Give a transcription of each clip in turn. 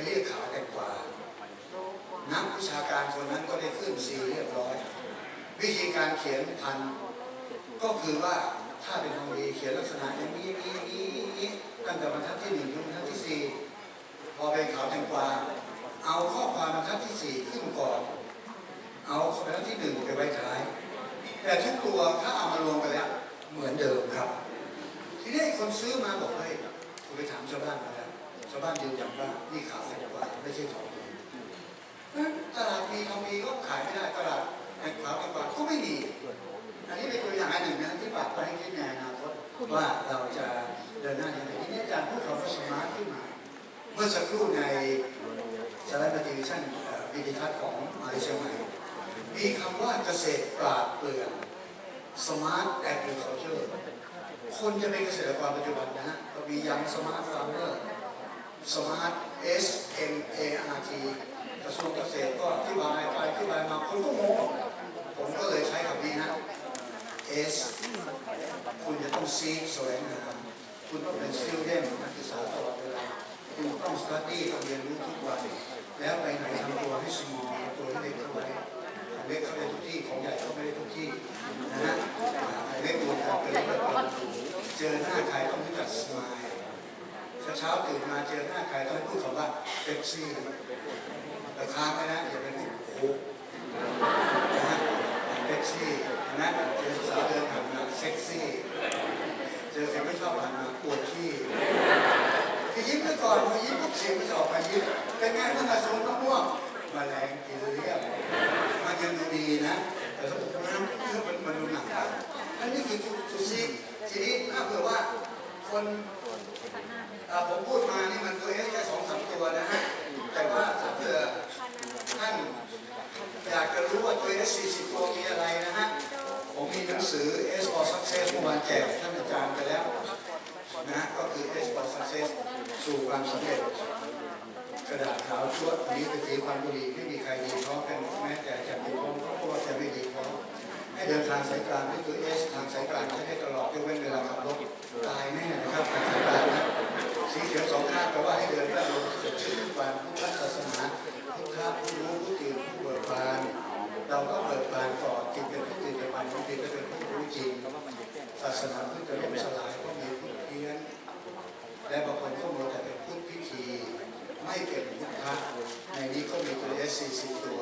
เรียกขาแต่กว่านักวิชาการคนนั้นก็ได้ขึ้นซีเรียบร้อยวิธีการเขียนพันก็คือว่าถ้าเป็นทองดีเขียนลักษณะอย่างนี้ตั้งแต่บรรทัดที่1ถึงบรรทัดที่4พอเป็นขาวแตงกวาเอาข้อความบรรทัดที่4ขึ้นก่อนเอาบรรทัดที่1ไปไว้ท้ายแต่ทุกตัวถ้าเอามารวมกันแล้วเหมือนเดิมครับทีนี้คนซื้อมาบอกเฮ้ยคุณไปถามชาวบ้านมาแล้วชาวบ้านยืนยันว่านี่ขาวแตงกวาไม่ใช่ทองดีตลาดมีทองดีก็ขายไม่ได้ตลาดแตงขาวแตงกวาก็ไม่มีอันนี้เป็นตัวอย่างอันหนึ่งนะที่ฝากไปให้คิดในอนาคตว่าเราจะเดินหน้าอย่างไรทีนี้อาจารย์พูดคำว่าสมาร์ทขึ้นมาเมื่อสักครู่ในสไลด์ประดิชั่นวิดีทัศน์ของมหาวิทยาลัยเชียงใหม่มีคำว่าเกษตรปราดเปรื่อง Smart Agriculture คนจะเป็นเกษตรกรปัจจุบันนะฮะเรามียัง Smart Farmer Smart SMART กระทรวงเกษตรก็อธิบายไปอธิบายมาคนก็งงผมก็เลยใช้คำนี้นะ S คุณจะต้องซีกแสวงหาคุณต้องเป็น student นักศึกษาตลอดเวลาคุณต้อง study ต้องเรียนรู้ทุกวันแล้วไปไหนทำตัวให้ small ตัวให้เล็กเข้าไว้เล็กเข้าได้ทุกที่ของใหญ่เข้าไม่ได้ทุกที่นะฮะเล็กตัวกันเป็นเรื่องเจอหน้าใครต้องรู้จัก smile เช้าตื่นมาเจอหน้าใครต้องพูดคำว่าเป๊ปซี่แต่ค้างไว้นะอย่าเป็นโค้กนะฮะเป๊ปซี่นะเจอสาวเดินผ่านมาเซ็กซี่เจอใครไม่ชอบผ่านมาปวดขี้คือยิ้มไปก่อนพอยิ้มปุ๊บเสียงมันจะออกมายิ้มเป็นไงมันมาสูงมะม่วงมาแรงกินเรียบมันยังดูดีนะแต่ถ้าผมน้ำเพื่อมันดูหนักอันนี้คือจุดซีทีนี้ถ้าเผื่อว่าคนผมพูดมานี่มันตัวเอสแค่2-3ตัวนะฮะแต่ว่าถ้าเผื่อท่านอยากจะรู้ว่าตัวเอส40ตัวมีอะไรนะฮะผมมีหนังสือ S for Success เมื่อวานแจกท่านอาจารย์ไปแล้วนะก็คือ S for Success สู่ความสำเร็จกระดาษขาวชวดนี้เป็นสีความบุรีไม่มีใครดีเพราะเป็นแม้แต่จะมีพ้องเพราะว่าจะไม่ดีเพราะให้เดินทางสายกลางด้วยตัว S ทางสายกลางใช้ได้ตลอดยกเว้นเวลาขับรถตายแน่นะครับทางสายกลางนะสีเขียว2ข้างแปลว่าให้เดินได้ลงสดชื่นทุกวันพุทธศาสนาพุทธะผู้รู้ผู้ตื่นผู้เบิกบานเราก็เบิกบานก่อนจึงเป็นผู้ตื่นเป็นผู้ตื่นก็เป็นผู้รู้จริงศาสนาพุทธจะล่มสลายก็มีพุทธเพี้ยนและบางคนก็มัวแต่เป็นพุทธพิธีไม่เป็นพุทธะในนี้ก็มีตัว S40 ตัว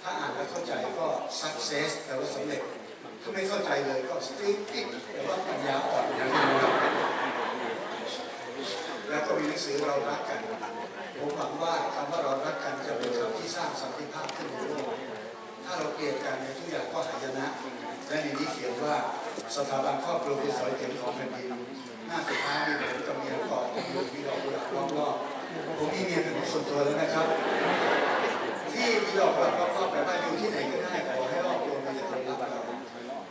ถ้าอ่านแล้วเข้าใจก็ success แต่ว่าสำเร็จถ้าไม่เข้าใจเลยก็ stupid แต่ว่าปัญญาอ่อนอย่างนี้นะครับแล้วก็มีหนังสือเรารักกันผมหวังว่าคำว่าเรารักกันจะเป็นคำที่สร้างสันติภาพขึ้นในโลกถ้าเราเกลียดกันในทุกอย่างก็หายนะและในนี้เขียนว่าสถาบันครอบครัวคือสอยเข็มของแผ่นดินหน้าสุดท้ายมีผมกับเมียกอดอยู่มีดอกกุหลาบล้อมรอบผมมีเมียเป็นของส่วนตัวแล้วนะครับที่มีดอกกุหลาบล้อมรอบแบบว่าอยู่ที่ไหนก็ได้ขอให้รอบตัวมีแต่คนรัก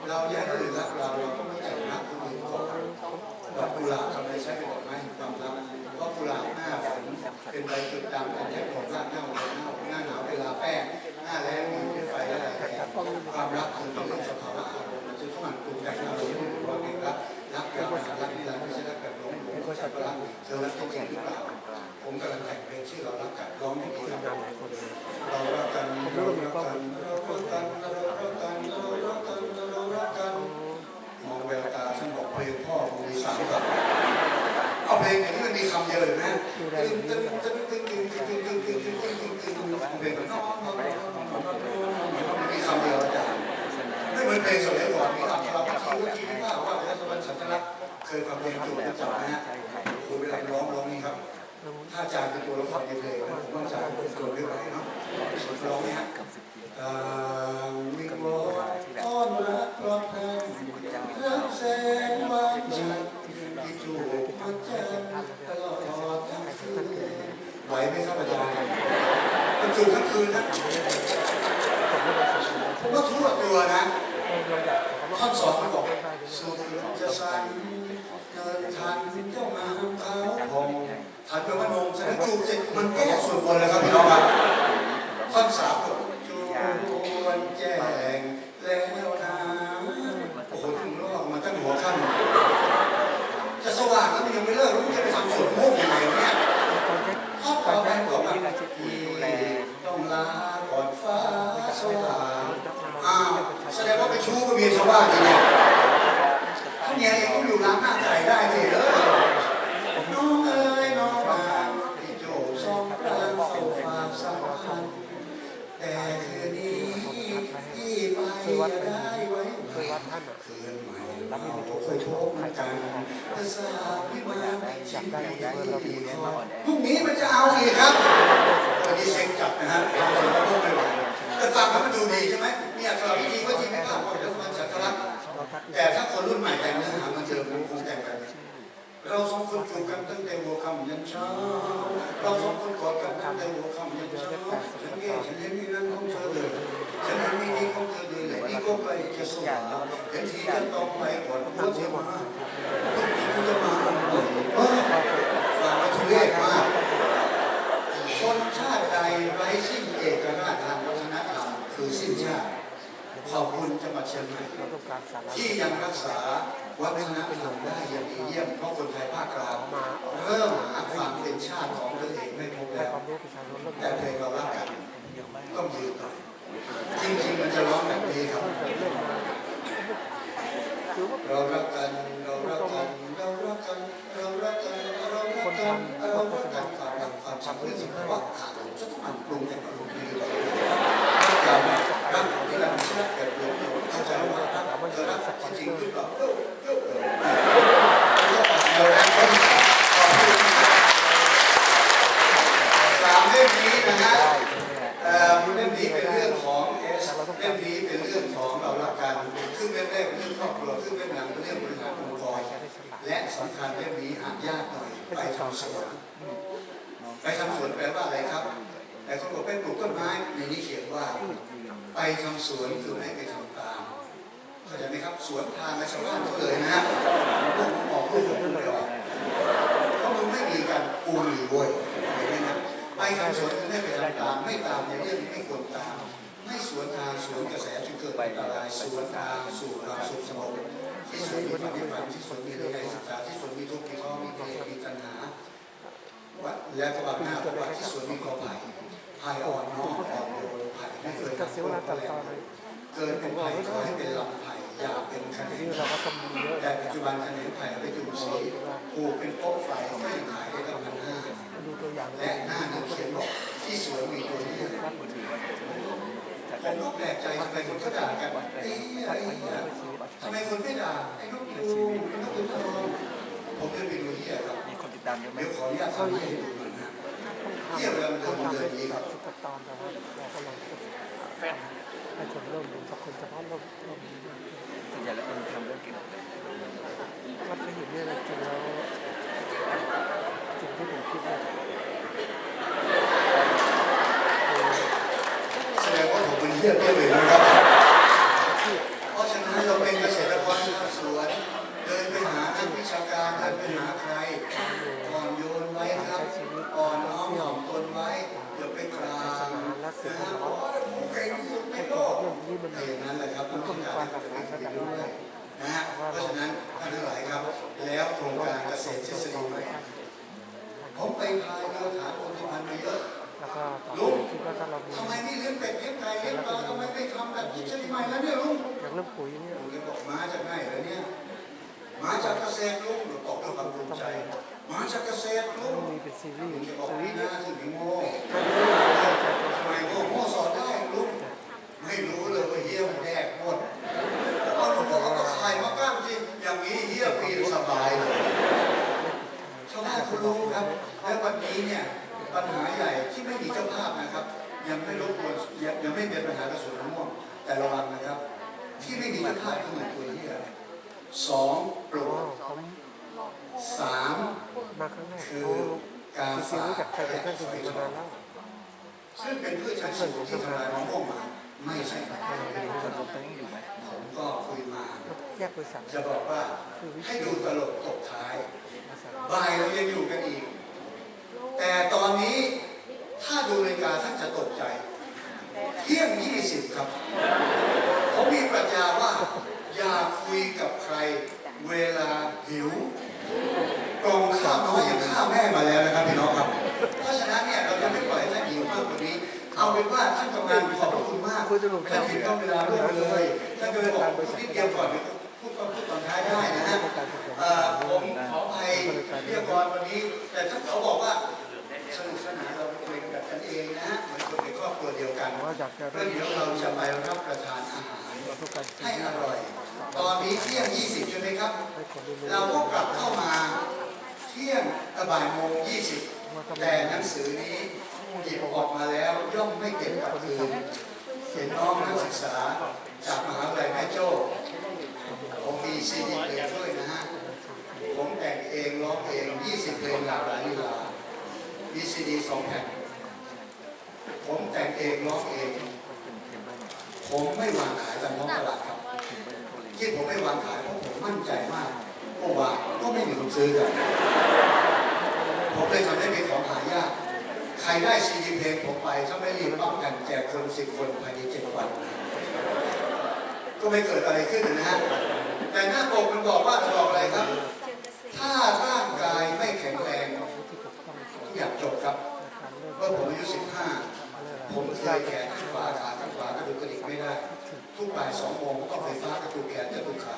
เราอยากให้คนอื่นรักเราเราก็ไม่จัดรักคนอื่นก่อนดอกกุหลาบทำไมใช้เป็นดอกไม้แห่งความรักเพราะกุหลาบหน้าฝนเป็นใบจุดดำเป็นแค่ของรากเน่าหน้าหนาวเวลาแป้งหน้าแล้งมีด้วยไฟและอะไรความรักคือเป็นเรื่องสภาวะอารมณ์มันจะต้องมันปรุงแต่งอารมณ์ให้เป็นความเองรักยาวรักนิรันดร์ไม่ใช่รักแบบหลงเขาใช้พลังเธอรักจริงหรือเปล่าผมกำลังแต่งเพลงชื่อเรารักกันร้องไม่ดีครับเรารักกันเรารักกันเรารักกันเรารักกันเรารักกันเรารักกันมองแววตาท่านบอกเพลงพ่อผมมี3 คำเอาเพลงอย่างนี้มันมีคำเดียวเลยนะตึ้งตึ้งตึ้งตึ้งตึ้งตึ้งตึ้งตึ้งตึ้งตึ้งตึ้งตึ้งตึ้งเพลงมันมีคำเดียวอาจารย์ไม่เหมือนเพลงสมัยก่อนมีอักขระพิธีวุฒิพิพากษ์ว่าและสวรรค์สัจจลักษณ์เคยฟังเพลงจูบนะจ๊ะนะฮะคุณเวลาร้องนี่ครับถ้าอาจารย์เป็นตัวละครในเพลงนะผมว่าอาจารย์เป็นตัวไม่ไหวเนาะร้องไหมฮะวิงวอนอ้อนรักปลอดภัยรักแสงบานจันทร์ที่จูบหัวใจตลอดทั้งคืนไหวไหมครับอาจารย์มันจูบทั้งคืนนะผมว่าทั่วตัวนะท่อน2มันบอกสุดจะสั่นเดินทันเจ้างามขาวผ่องถัดไปว่านงแสดงจูบเสร็จมันแก้ส่วนบนแล้วครับพี่น้องครับท่อน3บอกจูบวันแจ้งแล้วนะโอ้โหถึงรอบมันตั้งหัวค่ำจะสว่างแล้วมันยังไม่เลิกแล้วมันจะไปทำสวนโมกยังไงเนี่ยข้อต่อไปบอกว่า ชู้ก็มีชาวบ้านที่เนี่ยถ้าเมียเองก็อยู่ร้านหน้าไก่ได้สิน้องเอ๋ยน้องนางที่โจซองกลางเฝ้าฝากสัมพันธ์แต่คืนนี้ที่ไปอย่าได้ไว้คืนใหม่เราเคยพบกันภาษาพิมานชิมดีดีคอพรุ่งนี้มันจะเอาอีกครับวันนี้เซ็งจับนะฮะเราเซ็งแล้วก็ไม่ไหวแต่ฟังแล้วมันดูดีใช่ไหมมีอัตราวิธีว่าจริงไม่ผ่านความเป็นมันจักรลักษณ์แต่ถ้าคนรุ่นใหม่แต่งเนื้อหามันเจอมันคงแต่งกันเราสองคนจูบกันตั้งแต่หัวค่ำยันเช้าเราสองคนกอดกันตั้งแต่หัวค่ำยันเช้าฉันเห็นมีนั้นของเธอเลยฉันเห็นมีนี้ของเธอเลยและนี่ก็ไปจะสว่างเห็นทีจะต้องไปก่อนหัวเธอมาทุกทีกูจะมาฟังมาทุเรศมากชนชาติใดไร้สิ้นเอกราชทางวัฒนธรรมคือสิ้นชาติขอบคุณจังหวัดเชียงใหม่ที่ยังรักษาวัฒนธรรมได้อย่างดีเยี่ยมเพราะคนไทยภาคกลางเริ่มหาความเป็นชาติของตัวเองไม่พบแล้วแต่เพลงเรารักกันต้องยืนต่อจริงๆมันจะร้องแบบนี้ครับเรารักกันเรารักกันเรารักกันเรารักกันเรารักกันเรารักกันความรักความชังเรื่องสิ่งที่ว่าขาดจะต้องมันปรุงแต่งปรุงดีกว่าเรารักที่เราเชื่อแต่ปรุงเข้าใจว่ารักเธอรักจริงหรือเปล่าเรารักคนสามเล่มนี้นะฮะเล่มนี้เป็นเรื่องของเล่มนี้เป็นเรื่องของเรารักกันซึ่งเล่มแรกเป็นเรื่องครอบครัวซึ่งเล่มหลังเป็นเรื่องบริหารองค์กรและสำคัญเล่มนี้อ่านยากหน่อยไปทำสวนไปทำสวนแปลว่าอะไรครับแต่คนบอกไปปลูกต้นไม้ในนี้เขียนว่าไปทำสวนคือไม่ไปทำตามเข้าใจไหมครับสวนทางและชาวบ้านเขาเลยนะฮะพวกผมออกลูกผมเลยออกเพราะมึงไม่มีการปูหรือโวยเห็นไหมครับไปทำสวนคือไม่ไปทำตามไม่ตามในเรื่องที่ไม่ควรตามไม่สวนทางสวนกระแสจนเกิดอันตรายสวนทางสู่ความสุขสงบที่สวนมีความฝันที่สวนมีเรื่องศึกษาที่สวนมีทุกข์มีท้อมีกิเลสมีตัณหาและก็บังหน้าว่าที่สวนมีกอไผ่ไผ่อ่อนน้อมอ่อนโยนไผ่ไม่เคยตัดโค่นแรงเกิดเป็นไผ่ขอให้เป็นลำไผ่อย่าเป็นคะแนนแต่ปัจจุบันคะแนนไผ่ไปจุ่มสีปลูกเป็นโป๊ะไฟไม่ขายได้ตั้ง1,500และหน้าหนึ่งเขียนบอกที่สวนมีตัวนี้ผมก็แปลกใจทำไมคนก็ด่ากันทำไมคนไม่ด่าไอ้นกยูงไอ้นกขุนทองผมเดินไปดูเหี้ยครับมีคนติดตามเยอะไหมเดี๋ยวขออนุญาตทำให้ดูหน่อยนะเหี้ยเวลามันเดินนี้ครับให้คนเริ่มรู้กับคนเฉพาะเราส่วนใหญ่แล้วคนทำเรื่องเกี่ยวกับวัดไม่เห็นเนี่ยจริงแล้วสิ่งที่ผมคิดว่าแสดงว่าผมเป็นเหี้ยตัวหนึ่งนะครับเพราะฉะนั้นเราเป็นเกษตรกรชาวสวนเดินไปหานักวิชาการเดินไปหาใครอ่อนโยนไว้ครับอ่อนน้อมถ่อมตนไว้อย่าไปกลางนะฮะเก่งที่สุดในโลกอย่างนั้นแหละครับต้องการให้เป็นไปด้วยนะฮะเพราะฉะนั้นท่านทั้งหลายครับแล้วโครงการเกษตรทฤษฎีใหม่ผมไปพายเรือฐานองค์สุพรรณมาเยอะลุงทำไมไม่เลี้ยงเป็ดเลี้ยงไก่เลี้ยงปลาทำไมไม่ทำแบบทฤษฎีใหม่แล้วเนี่ยลุงอย่างเรื่องปุ๋ยเนี่ยลุงจะบอกมาจากไหนเหรอเนี่ยมาจากเกษตรลุงหรือตกด้วยความภูมิใจมาจากเกษตรลุงมีเป็นซีรีส์ลุงจะบอกนี่นะถึงมีโง่ทำไมโง่สอนได้ลุงไม่รู้เลยว่าเฮี้ยมันแดกหมดเอาลุงบอกเอาขายมาก้ามจริงอย่างนี้เฮี้ยปีนสบายเลยชาวบ้านเขารู้ครับและวันนี้เนี่ยปัญหาใหญ่ที่ไม่มีเจ้าภาพนะครับยังไม่รบกวนยังไม่เป็นปัญหากระสุนมะม่วงแต่ระวังนะครับที่ไม่มีเจ้าภาพคือ1ตัวเฮี้ย2ปลูก3มาครั้งแรกคือการฝากจากใครเป็นเพื่อนสนิทมานานแล้วซึ่งเป็นพืชชั้นสูงที่ทำลายมะม่วงมาไม่ใช่ครับผมก็คุยมาจะบอกว่าให้ดูตลกตกท้ายบ่ายเรายังอยู่กันอีกแต่ตอนนี้ถ้าดูนาฬิกาท่านจะตกใจเที่ยง20ครับผมมีปรัชญาว่าอย่าคุยกับใครเวลาหิวกล่องข้าวน้อยยังฆ่าแม่มาแล้วนะครับพี่น้องครับเพราะฉะนั้นเนี่ยเราจะไม่ปล่อยให้ท่านหิวมากกว่านี้อ เอาเป็นว่าท่านกำนันขอบพระคุณมากท่านเห็นต้องเวลาล่วงเลยท่านก็เลยบอกนิดเดียวก่อนพูดตอนท้ายได้นะฮะผมขออภัยเรียบร้อยวันนี้แต่ท่านเขาบอกว่าสนุกสนานเราคุยกันเองนะฮะเหมือนคนในครอบครัวเดียวกันแล้วเดี๋ยวเราจะไปรับประทานอาหารให้อร่อยตอนนี้เที่ยง20ใช่ไหมครับเราก็กลับเข้ามาเที่ยงบ่ายโมง20แต่หนังสือนี้หยิบออกมาแล้วย่อมไม่เก็บกลับคืนเห็นน้องนักศึกษาจากมหาวิทยาลัยแม่โจ้ผมมีซีดีเพลงด้วยนะฮะผมแต่งเองร้องเอง20เพลงหลากหลายลีลามีซีดี2แผ่นผมแต่งเองร้องเองผมไม่วางขายตามท้องตลาดครับที่ผมไม่วางขายเพราะผมมั่นใจมากว่าก็ไม่มีคนซื้อกันผมเลยทำให้เป็นของหายากใครได้ซีดีเพลงผมไปถ้าไม่รีบป้องกันแจกคน10 คนภายใน7 วันก็ไม่เกิดอะไรขึ้นนะฮะแต่หน้าปกมันบอกว่าบอกอะไรครับถ้าร่างกายไม่แข็งแรงทุกอย่างจบครับเมื่อผมอายุ15ผมเคยแขนขวาขาข้างขวากระดูกกระดิกไม่ได้ทุกบ่าย2 โมงต้องไฟฟ้ากระตุกแขนกระตุกขา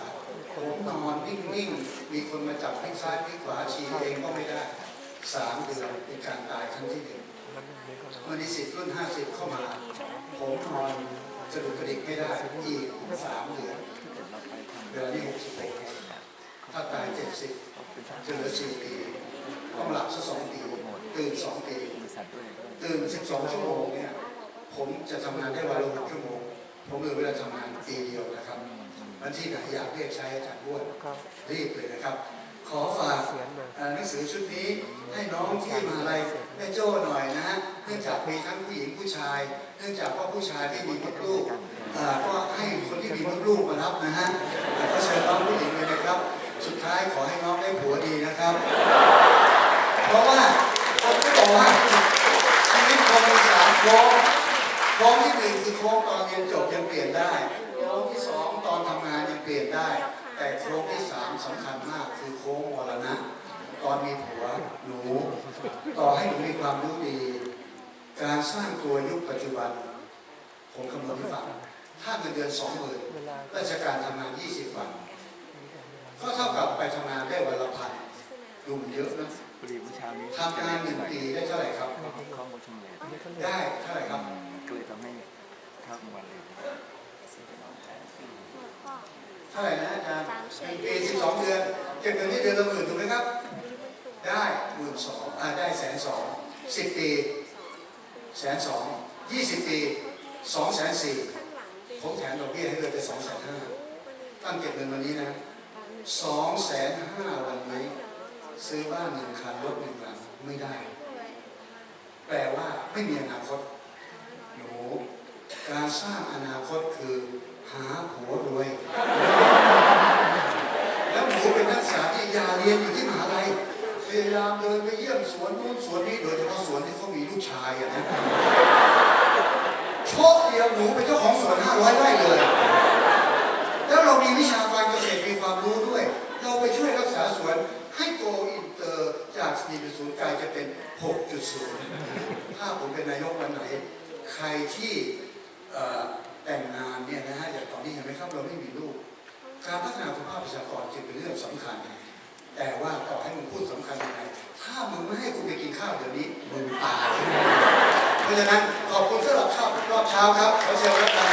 ผมนอนนิ่งๆมีคนมาจับพลิกซ้ายพลิกขวาฉี่เองก็ไม่ได้3 เดือนเป็นการตายครั้งที่1เมื่อนิสิตรุ่น50เข้ามาผมนอนกระดูกกระดิกไม่ได้อีก3 เดือนเวลานี้66ถ้าตาย70จะเหลือ4 ปีต้องหลับสัก2 ปีตื่น2 ปีตื่น12 ชั่วโมงเนี่ยผมจะทำงานได้วันละ6 ชั่วโมงผมเหลือเวลาทำงานปีเดียวนะครับวันที่ไหนอยากเรียกใช้อาจารย์บ้วนรีบเลยนะครับขอฝากหนังสือชุดนี้ให้น้องที่มหาลัยแม่โจ้หน่อยนะฮะเนื่องจากมีทั้งผู้หญิงผู้ชายเนื่องจากว่าผู้ชายที่มีมดลูกก็ให้คนที่มีมดลูกมารับนะฮะก็เชิญน้องผู้หญิงเลยนะครับสุดท้ายขอให้น้องได้ผัวดีนะครับเพราะว่าผมก็บอกว่าชีวิตคนมี3 โค้งที่1คือโค้งตอนเรียนจบยังเปลี่ยนได้โค้งที่2ตอนทำงานยังเปลี่ยนได้แต่โค้งที่3สำคัญมากคือโค้งมรณะตอนมีผัวหนูต่อให้หนูมีความรู้ดีการสร้างตัวยุคปัจจุบันผมคำนวณให้ฟังถ้าเงินเดือน 20,000ราชการทำงาน20 วันก็เท่ากับไปทำงานได้วันละ1,000ดูเยอะนะทำงาน1 ปีได้เท่าไหร่ครับได้เท่าไหร่ครับก็เลยทำให้ข้าวกลางวันเลยเท่าไหร่นะอาจารย์1 ปี 12 เดือนเก็บเงินที่เดือนละ10,000ถูกไหมครับได้12,000ได้120,000 10 ปี120,000 20 ปี240,000ผมแถมดอกเบี้ยให้เลยไป250,000ตั้งเก็บเงินวันนี้นะ250,000วันนี้ซื้อบ้าน1 คันรถ1 หลังไม่ได้แปลว่าไม่มีอนาคตหนูการสร้างอนาคตคือหาผัวรวยแล้วหนูเป็นนักศึกษาที่ยาเรียนอยู่ที่มหาลัยพยายามเดินไปเยี่ยมสวนนู้นสวนนี้โดยเฉพาะสวนที่เขามีลูกชายนะโชคเดียวหนูเป็นเจ้าของสวน500 ไร่เลยแล้วเรามีวิชาการเกษตรมีความรู้ด้วยเราไปช่วยรักษาสวนให้โกอินเตอร์จาก 4.0 กลายจะเป็น 6.0 ถ้าผมเป็นนายกวันไหนใครที่แต่งงานเนี่ยนะฮะอย่างตอนนี้เห็นไหมครับเราไม่มีลูกการพัฒนาคุณภาพประชากรจึงเป็นเรื่องสำคัญแต่ว่าต่อให้มึงพูดสำคัญยังไงถ้ามึงไม่ให้กูไปกินข้าวเดี๋ยวนี้มึงตายเพราะฉะนั้นขอบคุณสำหรับข้าวรอบเช้าครับขอเชิญรับประทาน